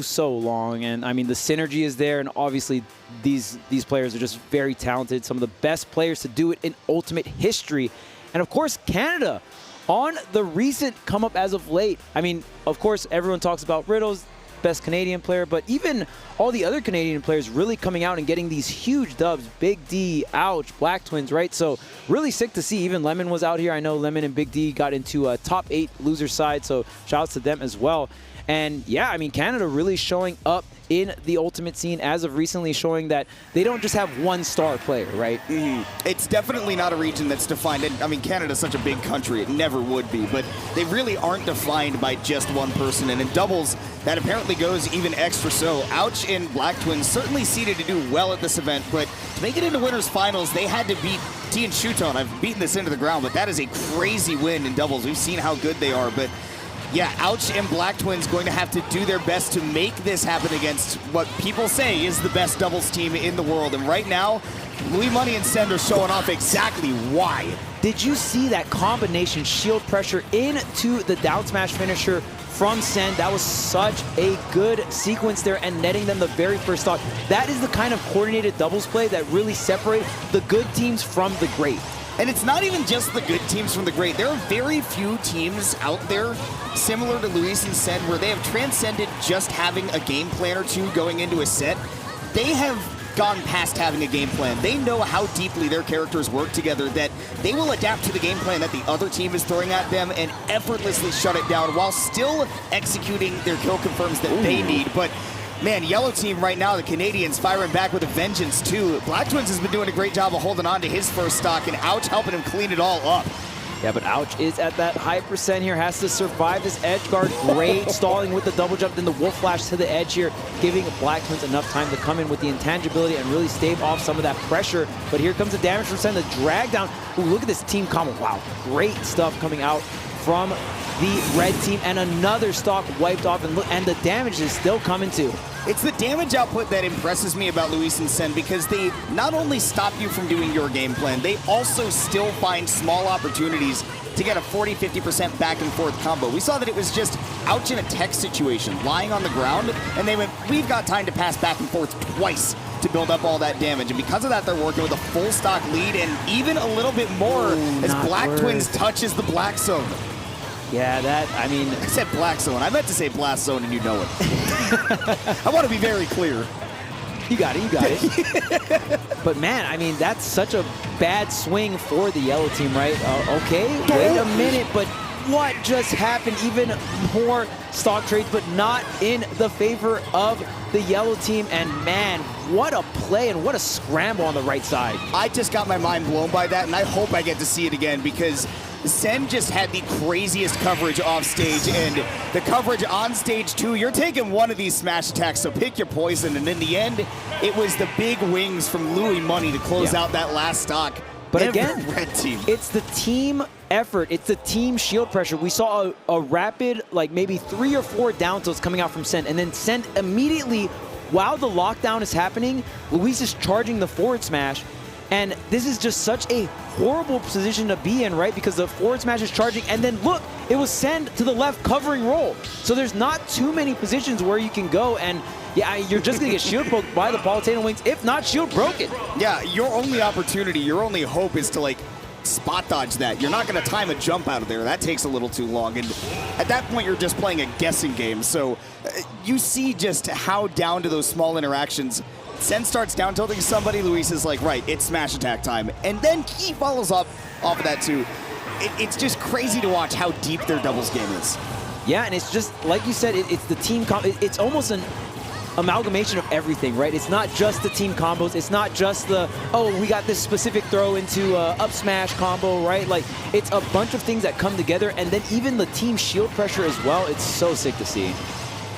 so long, and I mean the synergy is there, and obviously these players are just very talented, some of the best players to do it in Ultimate history. And of course Canada on the recent come up as of late. I mean, of course everyone talks about Riddles, best Canadian player, but even all the other Canadian players really coming out and getting these huge dubs. Big D, Ouch, Black Twins, right? So really sick to see. Even Lemon was out here. I know Lemon and Big D got into a top 8 loser side, so shout outs to them as well. And yeah, I mean, Canada really showing up in the Ultimate scene as of recently, showing that they don't just have one star player, right? It's definitely not a region that's defined. And I mean, Canada's such a big country, it never would be, but they really aren't defined by just one person. And in doubles, that apparently goes even extra so. Ouch and Black Twins certainly seeded to do well at this event, but to make it into winners finals, they had to beat T and Shuton. I've beaten this into the ground, but that is a crazy win in doubles. We've seen how good they are, but yeah, Ouch and Black Twins going to have to do their best to make this happen against what people say is the best doubles team in the world. And right now, Louis Money and Send are showing off exactly why. Did you see that combination shield pressure into the down smash finisher from Send? That was such a good sequence there, and netting them the very first stock. That is the kind of coordinated doubles play that really separates the good teams from the great. And it's not even just the good teams from the great. There are very few teams out there similar to Luis and Sen where they have transcended just having a game plan or two going into a set. They have gone past having a game plan. They know how deeply their characters work together that they will adapt to the game plan that the other team is throwing at them and effortlessly shut it down while still executing their kill confirms that they need. But man, yellow team right now, the Canadians firing back with a vengeance too. Black Twins has been doing a great job of holding on to his first stock, and Ouch helping him clean it all up. Yeah, but Ouch is at that high percent here, has to survive this edge guard. Great stalling with the double jump, then the wolf flash to the edge here, giving Black Twins enough time to come in with the intangibility and really stave off some of that pressure. But here comes the damage from Sen, the drag down. Ooh, look at this team combo. Wow, great stuff coming out from the red team, and another stock wiped off, and look, and the damage is still coming too. It's the damage output that impresses me about Luis and Sen, because they not only stop you from doing your game plan, they also still find small opportunities to get a 40-50% back and forth combo. We saw that it was just Ouch in a tech situation, lying on the ground, and they went, we've got time to pass back and forth twice to build up all that damage. And because of that, they're working with a full stock lead and even a little bit more as Black Twins touches the black zone. Yeah, that, I mean... I said black zone. I meant to say blast zone, and you know it. I want to be very clear. You got it, you got it. But man, I mean, that's such a bad swing for the yellow team, right? Okay, wait a minute, but what just happened? Even more stock trades, but not in the favor of the yellow team. And man, what a play and what a scramble on the right side. I just got my mind blown by that, and I hope I get to see it again, because Sen just had the craziest coverage off stage, and the coverage on stage too. You're taking one of these smash attacks, so pick your poison. And in the end, it was the big wings from Louis Money to close out that last stock. But again, red team. It's the team effort. It's the team shield pressure. We saw a rapid, like maybe 3 or 4 down tilts coming out from Sen, and then Sen immediately, while the lockdown is happening, Luis is charging the forward smash. And this is just such a horrible position to be in, right? Because the forward smash is charging, and then look, it was Send to the left covering roll. So there's not too many positions where you can go, and yeah, you're just gonna get shield poked by the Palutena wings, if not shield broken. Yeah, your only opportunity, your only hope is to like spot dodge that. You're not gonna time a jump out of there. That takes a little too long. And at that point, you're just playing a guessing game. So you see just how down to those small interactions. Sen starts down tilting somebody, Luis is like, right, it's smash attack time. And then he follows up off of that too. It's just crazy to watch how deep their doubles game is. Yeah, and it's just, like you said, it's the team it's almost an amalgamation of everything, right? It's not just the team combos. It's not just the, oh, we got this specific throw into up smash combo, right? Like, it's a bunch of things that come together, and then even the team shield pressure as well. It's so sick to see.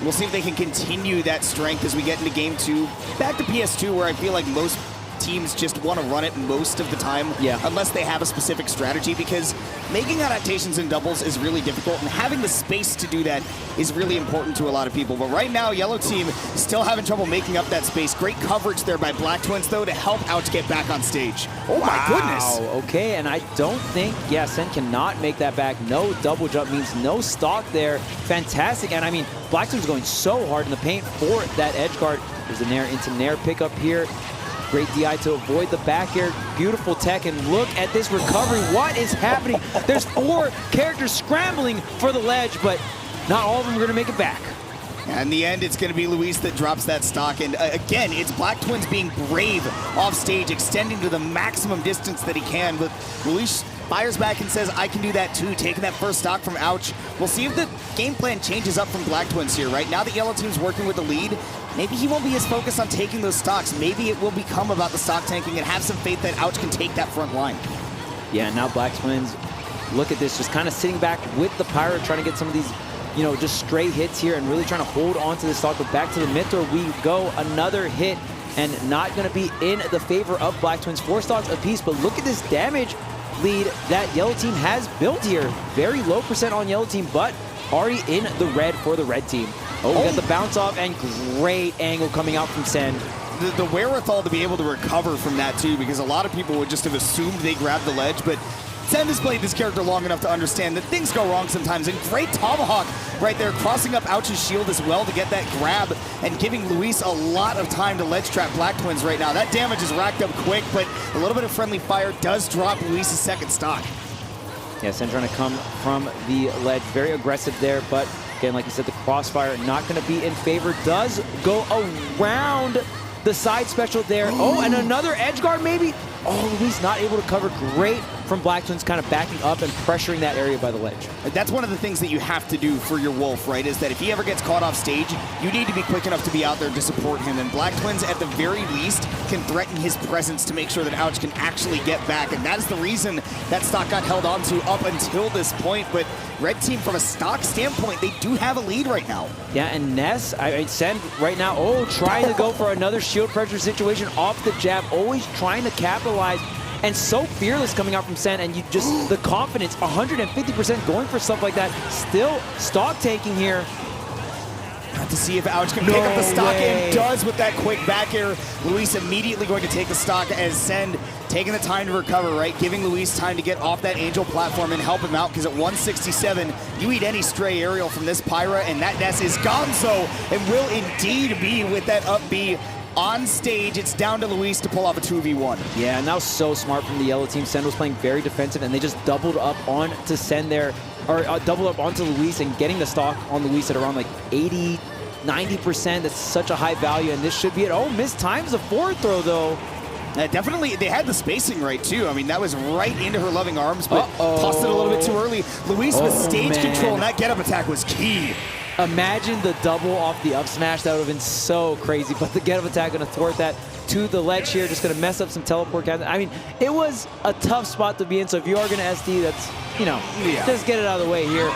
We'll see if they can continue that strength as we get into game 2. Back to PS2, where I feel like most teams just want to run it most of the time, unless they have a specific strategy, because making adaptations in doubles is really difficult, and having the space to do that is really important to a lot of people. But right now, yellow team still having trouble making up that space. Great coverage there by Black Twins, though, to help Ouch get back on stage. Oh my goodness. Okay, and I don't think, Sen cannot make that back. No double jump means no stock there. Fantastic, and I mean, Black Twins going so hard in the paint for that edge guard. There's a nair into nair pickup here. Great DI to avoid the back air. Beautiful tech, and look at this recovery. What is happening? There's 4 characters scrambling for the ledge, but not all of them are going to make it back. In the end, it's going to be Luis that drops that stock. And again, it's Black Twins being brave off stage, extending to the maximum distance that he can. But Luis fires back and says, I can do that too, taking that first stock from Ouch. We'll see if the game plan changes up from Black Twins here. Right now, the yellow team's working with the lead. Maybe he won't be as focused on taking those stocks. Maybe it will become about the stock tanking, and have some faith that Ouch can take that front line. Yeah, now Black Twins, look at this, just kind of sitting back with the Pyro, trying to get some of these, just stray hits here and really trying to hold on to the stock. But back to the mid throw we go. Another hit, and not going to be in the favor of Black Twins. 4 stocks apiece, but look at this damage lead that yellow team has built here. Very low percent on yellow team, but already in the red for the red team. We got the bounce off, and great angle coming out from Sen. The wherewithal to be able to recover from that too, because a lot of people would just have assumed they grabbed the ledge, but Sen has played this character long enough to understand that things go wrong sometimes, and great tomahawk right there, crossing up Ouch's shield as well to get that grab, and giving Luis a lot of time to ledge trap Black Twins right now. That damage is racked up quick, but a little bit of friendly fire does drop Luis's second stock. Yeah, Sen trying to come from the ledge, very aggressive there, but again, like you said, the crossfire not going to be in favor. Does go around the side special there. Oh, and another edge guard maybe? Oh, Luis not able to cover. Great from Black Twins, kind of backing up and pressuring that area by the ledge. That's one of the things that you have to do for your Wolf, right? Is that if he ever gets caught off stage, you need to be quick enough to be out there to support him. And Black Twins, at the very least, can threaten his presence to make sure that Ouch can actually get back. And that is the reason that stock got held onto up until this point. But red team, from a stock standpoint, they do have a lead right now. Yeah, and Ness, Sen right now, trying to go for another shield pressure situation off the jab, always trying to capitalize. And so fearless coming out from Sen, and you just, the confidence, 150% going for stuff like that. Still stock taking here. Have to see if Ouch can pick up the stock, and does with that quick back air. Luis immediately going to take the stock as Sen taking the time to recover, right? Giving Luis time to get off that Angel platform and help him out, because at 167, you eat any stray aerial from this Pyra, and that Ness is gonzo, and will indeed be with that up B on stage. It's down to Luis to pull off a 2v1. Yeah, and that was so smart from the yellow team. Sen was playing very defensive, and they just doubled up onto Sen there, or doubled up onto Luis, and getting the stock on Luis at around like 80, 90%. That's such a high value, and this should be it. Oh, missed times the forward throw, though. Definitely, they had the spacing right, too. I mean, that was right into her loving arms, but tossed it a little bit too early. Luis with stage control, and that get-up attack was key. Imagine the double off the up smash. That would have been so crazy, but the get-up attack going to thwart that to the ledge here. Just going to mess up some teleport counts. I mean, it was a tough spot to be in, so if you are going to SD, that's, just get it out of the way here.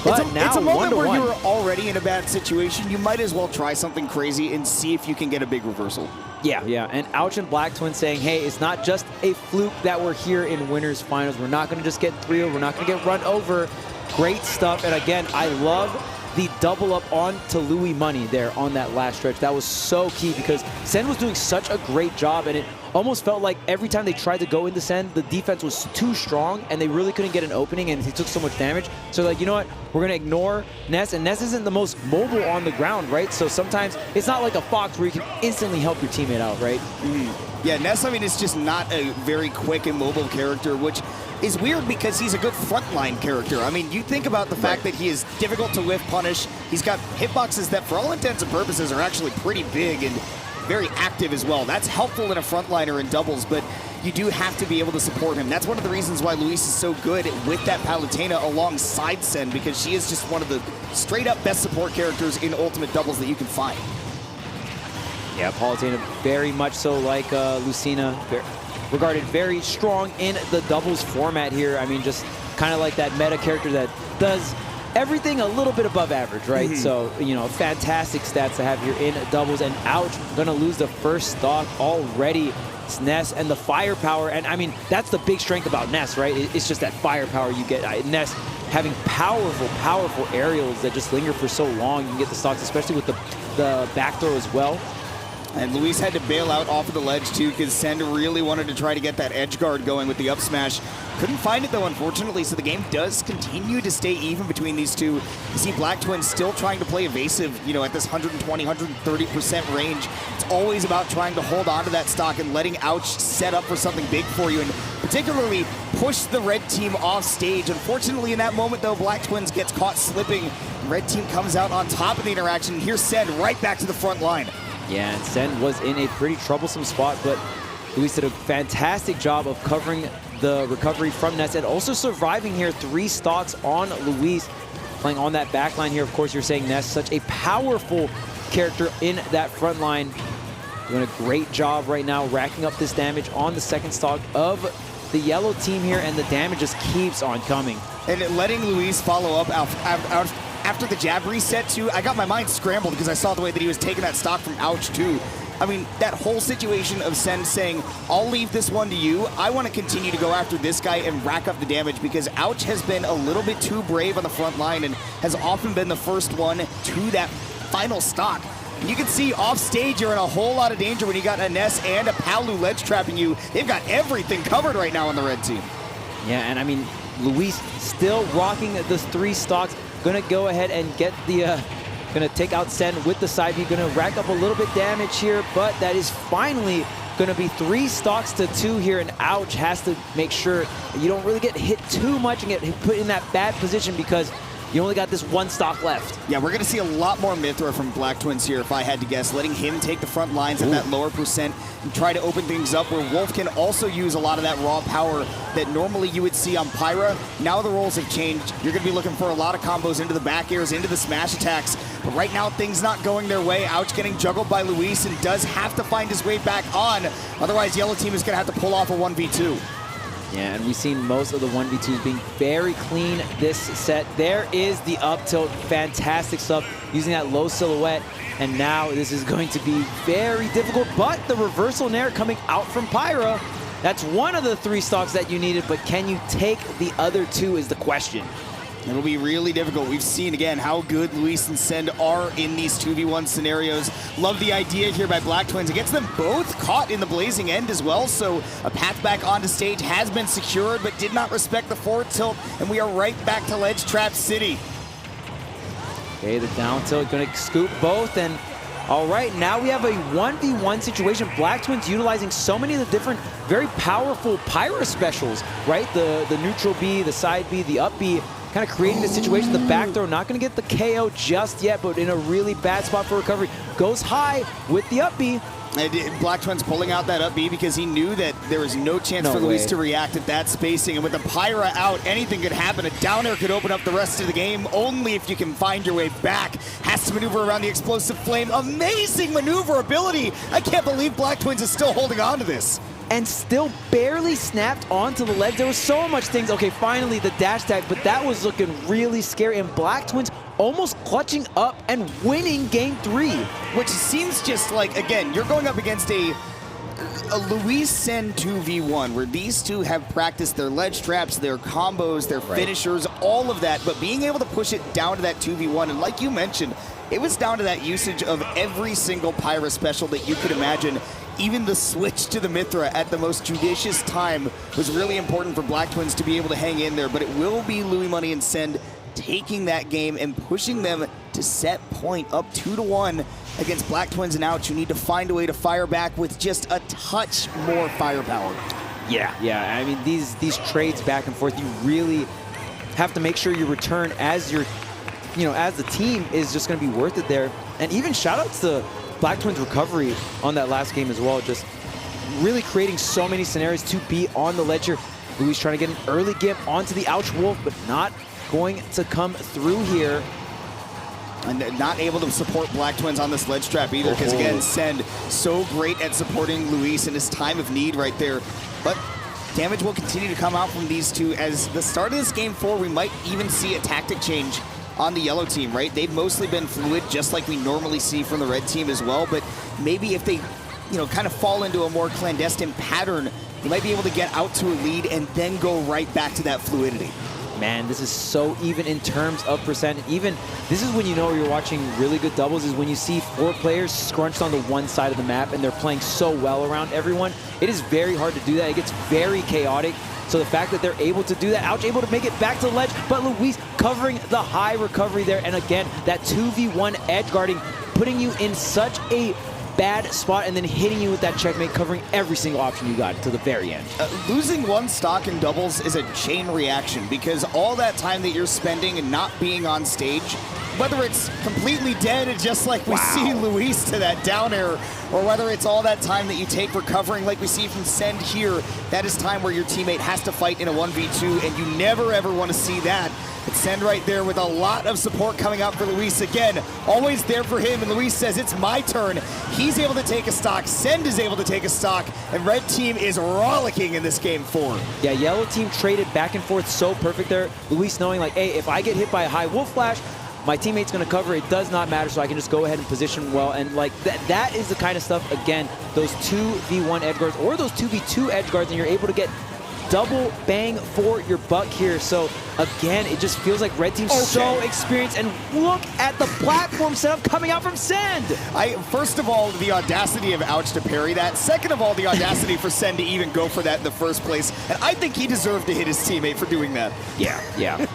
But it's a moment where you're already in a bad situation. You might as well try something crazy and see if you can get a big reversal. Yeah, and Ouch and Black Twins saying, hey, it's not just a fluke that we're here in winners finals. We're not going to just get 3-0. We're not going to get run over. Great stuff, and again, I love the double up onto Louis Money there on that last stretch. That was so key, because Sen was doing such a great job, and it almost felt like every time they tried to go into Sen, the defense was too strong, and they really couldn't get an opening, and he took so much damage. So like, you know what? We're going to ignore Ness, and Ness isn't the most mobile on the ground, right? So sometimes it's not like a Fox where you can instantly help your teammate out, right? Yeah, Ness, I mean, it's just not a very quick and mobile character, which is weird because he's a good frontline character. I mean, you think about the fact that he is difficult to whiff punish. He's got hitboxes that, for all intents and purposes, are actually pretty big and very active as well. That's helpful in a frontliner in doubles, but you do have to be able to support him. That's one of the reasons why Luis is so good with that Palutena alongside Sen, because she is just one of the straight-up best support characters in Ultimate Doubles that you can find. Yeah, Palutena very much so like Lucina, regarded very strong in the doubles format here. I mean, just kind of like that meta character that does everything a little bit above average, right? So, you know, fantastic stats to have here in doubles. And ouch, gonna lose the first stock already. It's Ness and the firepower. And I mean, that's the big strength about Ness, right? It's just that firepower you get. Ness having powerful aerials that just linger for so long. You can get the stocks, especially with the back throw as well. And Luis had to bail out off of the ledge too, because Send really wanted to try to get that edge guard going with the up smash. Couldn't find it though, unfortunately, so the game does continue to stay even between these two. You see Black Twins still trying to play evasive, you know, at this 120, 130% range. It's always about trying to hold on to that stock and letting Ouch set up for something big for you, and particularly push the red team off stage. Unfortunately, in that moment though, Black Twins gets caught slipping. Red team comes out on top of the interaction. Here's Send right back to the front line. Yeah, and Sen was in a pretty troublesome spot, but Luis did a fantastic job of covering the recovery from Ness and also surviving here. 3 stocks on Luis, playing on that back line here. Of course, you're saying Ness, such a powerful character in that front line. Doing a great job right now, racking up this damage on the second stock of the yellow team here, and the damage just keeps on coming. And letting Luis follow up after the jab reset too, I got my mind scrambled because I saw the way that he was taking that stock from Ouch too. I mean, that whole situation of Sen saying, I'll leave this one to you. I want to continue to go after this guy and rack up the damage, because Ouch has been a little bit too brave on the front line and has often been the first one to that final stock. And you can see off stage you're in a whole lot of danger when you got a Ness and a Palu ledge trapping you. They've got everything covered right now on the red team. Yeah, and I mean, Luis still rocking the 3 stocks. Gonna go ahead and get the, gonna take out Sen with the side B, gonna rack up a little bit damage here, but that is finally gonna be 3 stocks to 2 here, and Ouch has to make sure you don't really get hit too much and get put in that bad position, because you only got this 1 stock left. Yeah, we're going to see a lot more Mithra from Black Twins here, if I had to guess, letting him take the front lines at that lower percent and try to open things up, where Wolf can also use a lot of that raw power that normally you would see on Pyra. Now the roles have changed. You're going to be looking for a lot of combos into the back airs, into the smash attacks. But right now, things not going their way. Ouch getting juggled by Luis and does have to find his way back on. Otherwise, yellow team is going to have to pull off a 1v2. Yeah, and we've seen most of the 1v2s being very clean this set. There is the up tilt, fantastic stuff, using that low silhouette. And now this is going to be very difficult, but the reversal nair coming out from Pyra. That's one of the 3 stocks that you needed, but can you take the other 2 is the question. It'll be really difficult. We've seen, again, how good Luis and Send are in these 2v1 scenarios. Love the idea here by Black Twins. It gets them both caught in the blazing end as well, so a path back onto stage has been secured, but did not respect the forward tilt, and we are right back to Ledge Trap City. Okay, the down tilt gonna scoop both, and all right, now we have a 1v1 situation. Black Twins utilizing so many of the different, very powerful Pyra specials, right? The neutral B, the side B, the up B, kind of creating the situation. The back throw, not going to get the KO just yet, but in a really bad spot for recovery. Goes high with the up B. And Black Twins pulling out that up B because he knew that there was no chance for Luis to react at that spacing. And with the Pyra out, anything could happen. A down air could open up the rest of the game, only if you can find your way back. Has to maneuver around the explosive flame. Amazing maneuverability. I can't believe Black Twins is still holding on to this. And still barely snapped onto the ledge. There was so much things. Okay, finally the dash tag, but that was looking really scary. And Black Twins almost clutching up and winning game 3. Which seems just like, again, you're going up against a Luis Sen 2v1, where these two have practiced their ledge traps, their combos, their finishers, all of that, but being able to push it down to that 2v1, and like you mentioned, it was down to that usage of every single Pyra special that you could imagine. Even the switch to the Mithra at the most judicious time was really important for Black Twins to be able to hang in there, but it will be Louis Money and Send taking that game and pushing them to set point up 2-1 against Black Twins and Ouch, who need to find a way to fire back with just a touch more firepower. Yeah, I mean, these trades back and forth, you really have to make sure your return as your, as the team is just going to be worth it there. And even shout outs to Black Twins recovery on that last game as well, just really creating so many scenarios to be on the ledge here. Luis trying to get an early gimp onto the Ouch Wolf, but not going to come through here. And not able to support Black Twins on this ledge trap either, because again, Send so great at supporting Luis in his time of need right there. But damage will continue to come out from these two. As the start of this game 4, we might even see a tactic change on the yellow team, right? They've mostly been fluid, just like we normally see from the red team as well. But maybe if they, kind of fall into a more clandestine pattern, you might be able to get out to a lead and then go right back to that fluidity. Man, this is so even in terms of percent. Even this is when you know you're watching really good doubles, is when you see 4 players scrunched onto one side of the map and they're playing so well around everyone. It is very hard to do that. It gets very chaotic. So the fact that they're able to do that, Ouch able to make it back to the ledge, but Luis covering the high recovery there. And again, that 2v1 edge guarding, putting you in such a bad spot and then hitting you with that checkmate, covering every single option you got to the very end. Losing one stock in doubles is a chain reaction, because all that time that you're spending and not being on stage, whether it's completely dead, just like we see Luis to that down air, or whether it's all that time that you take recovering like we see from Send here, that is time where your teammate has to fight in a 1v2, and you never ever want to see that. But Send right there with a lot of support coming out for Luis. Again, always there for him, and Luis says, it's my turn. He's able to take a stock, Send is able to take a stock, and red team is rollicking in this game 4. Yeah, yellow team traded back and forth so perfect there. Luis knowing like, hey, if I get hit by a high wolf flash, my teammate's going to cover. It does not matter, so I can just go ahead and position well. And like that is the kind of stuff, again, those 2v1 edge guards or those 2v2 edge guards, and you're able to get double bang for your buck here. So again, it just feels like red team's so experienced, and look at the platform setup coming out from Send. First of all, the audacity of Ouch to parry that. Second of all, the audacity for Send to even go for that in the first place. And I think he deserved to hit his teammate for doing that. Yeah.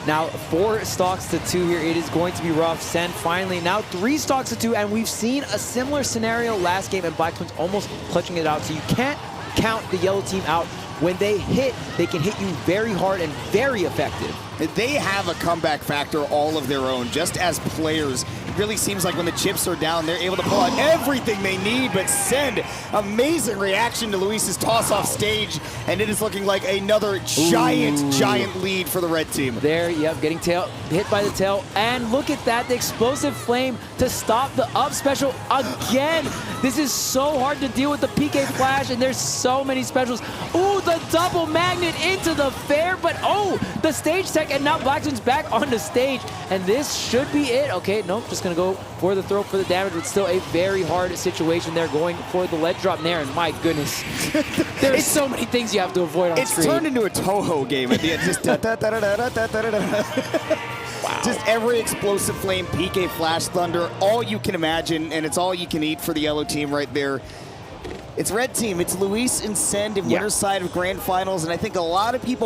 Now 4 stocks to 2 here. It is going to be rough. Send finally now 3 stocks to 2, and we've seen a similar scenario last game, and Blacktwins almost clutching it out. So you can't count the yellow team out. When they hit, they can hit you very hard and very effective. They have a comeback factor all of their own, just as players. It really seems like when the chips are down, they're able to pull out everything they need. But Send, amazing reaction to Luis's toss off stage, and it is looking like another giant lead for the red team. There, yep, getting hit by the tail. And look at that, the explosive flame to stop the up special again. This is so hard to deal with the PK flash, and there's so many specials. Ooh, the double magnet into the fair, but the stage tech, and now Blacktwins back on the stage, and this should be it. Okay, nope, just gonna go for the throw for the damage, but still a very hard situation there, going for the ledge drop there, and my goodness, there's so many things you have to avoid on screen. It's turned into a Toho game at the end, just Just every explosive flame, PK flash thunder, all you can imagine, and it's all you can eat for the yellow team right there. It's red team, it's Luis and Send in winner's side of grand finals, and I think a lot of people